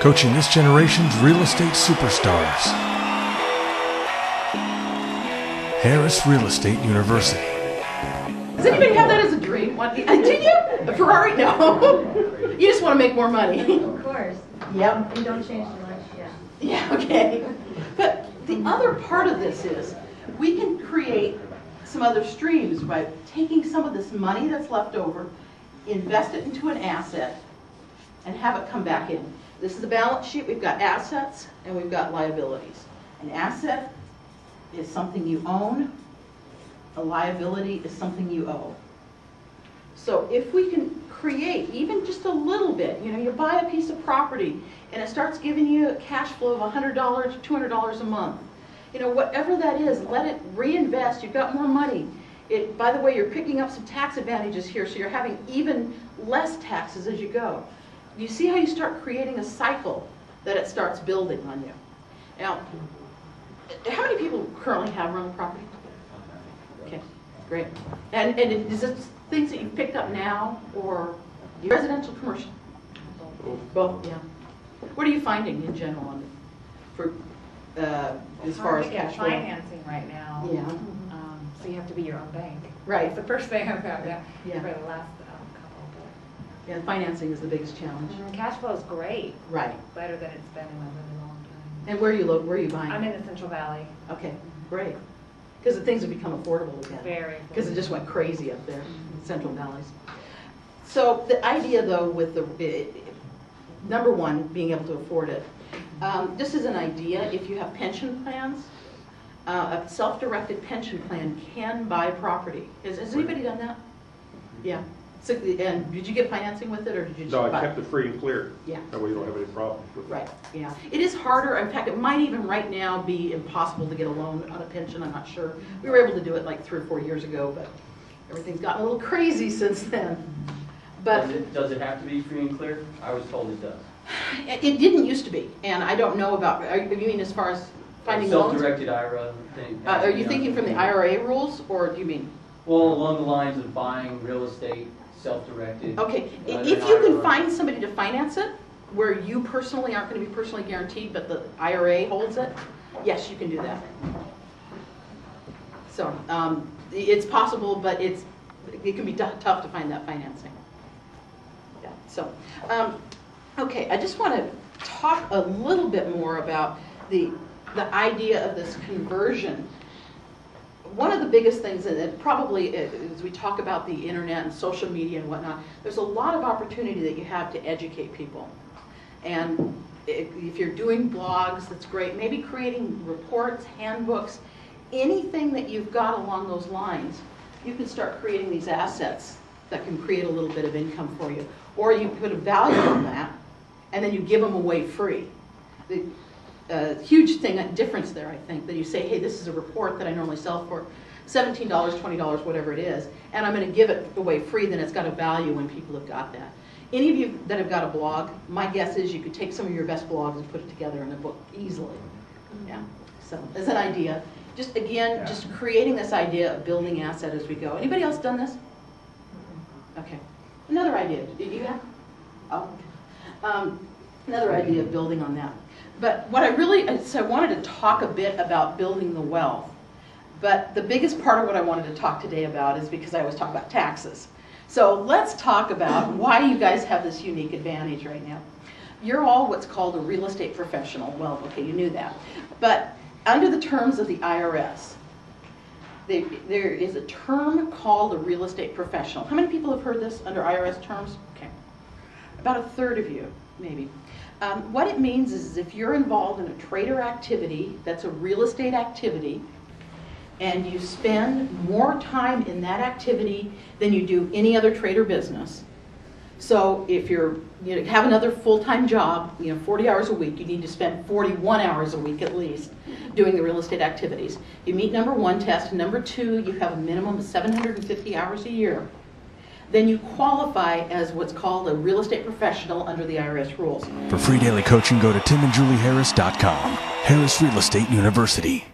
coaching this generation's real estate superstars. Harris Real Estate University. Does anybody have that as a dream? Do you? A Ferrari? No. You just want to make more money. Of course. Yep. And don't change too much, yeah. Yeah, okay. But the other part of this is we can create some other streams by taking some of this money that's left over, invest it into an asset, and have it come back in. This is a balance sheet. We've got assets and we've got liabilities. An asset is something you own. A liability is something you owe. So if we can create even just a little bit, you buy a piece of property and it starts giving you a cash flow of $100, $200 a month. Whatever that is, let it reinvest. You've got more money. By the way, you're picking up some tax advantages here, so you're having even less taxes as you go. You see how you start creating a cycle that it starts building on you. Now, how many people currently have rental property? Okay, great. And is it things that you've picked up now, or residential, commercial? Both, yeah. What are you finding in general as far as cash flow? Financing right now. Yeah. So you have to be your own bank. Right. That's the first thing I've found out Yeah. for the last couple. Yeah, financing is the biggest challenge. Cash flow is great. Right. Better than it's been in a really long time. And where are you buying? I'm in the Central Valley. Okay, great. Because things have become affordable again. Very. Because it just went crazy up there in Central Valleys. So the idea, though, with number one, being able to afford it. Just as an idea, if you have pension plans, a self-directed pension plan can buy property. Has anybody done that? Yeah. So, and did you get financing with it, or did you just No, buy I kept it free and clear. Yeah. That way you don't have any problems with it. Right, yeah. It is harder. In fact, it might even right now be impossible to get a loan on a pension. I'm not sure. We were able to do it like 3 or 4 years ago, but everything's gotten a little crazy since then. But Does it have to be free and clear? I was told it does. It didn't used to be, and I don't know about, you mean as far as finding loans? Self-directed IRA thing. Are you thinking from the IRA rules, or do you mean? Well, along the lines of buying real estate, self-directed. Okay, an if you can IRA. find somebody to finance it, where you personally aren't going to be personally guaranteed, but the IRA holds it, yes, you can do that. So, it's possible, but it can be tough to find that financing. Yeah, so, okay, I just want to talk a little bit more about the idea of this conversion. One of the biggest things, and probably as we talk about the internet and social media and whatnot, there's a lot of opportunity that you have to educate people. And if you're doing blogs, that's great. Maybe creating reports, handbooks, anything that you've got along those lines, you can start creating these assets that can create a little bit of income for you. Or you put a value on that, and then you give them away free. The huge difference there, I think, that you say, hey, this is a report that I normally sell for $17, $20, whatever it is, and I'm going to give it away free, then it's got a value when people have got that. Any of you that have got a blog, my guess is you could take some of your best blogs and put it together in a book easily. Yeah. So as an idea, just again, just creating this idea of building asset as we go. Anybody else done this? Okay. Another idea. Did you have? Oh. Another idea of building on that. But what I wanted to talk a bit about building the wealth. But the biggest part of what I wanted to talk today about is because I always talk about taxes. So let's talk about why you guys have this unique advantage right now. You're all what's called a real estate professional. Well, okay, you knew that. But under the terms of the IRS, there is a term called a real estate professional. How many people have heard this under IRS terms? Okay. About a third of you, maybe. What it means is if you're involved in a trader activity, that's a real estate activity, and you spend more time in that activity than you do any other trader business. So if you have another full-time job, 40 hours a week, you need to spend 41 hours a week at least doing the real estate activities. You meet number one test, and number two, you have a minimum of 750 hours a year. Then you qualify as what's called a real estate professional under the IRS rules. For free daily coaching, go to timandjulieharris.com. Harris Real Estate University.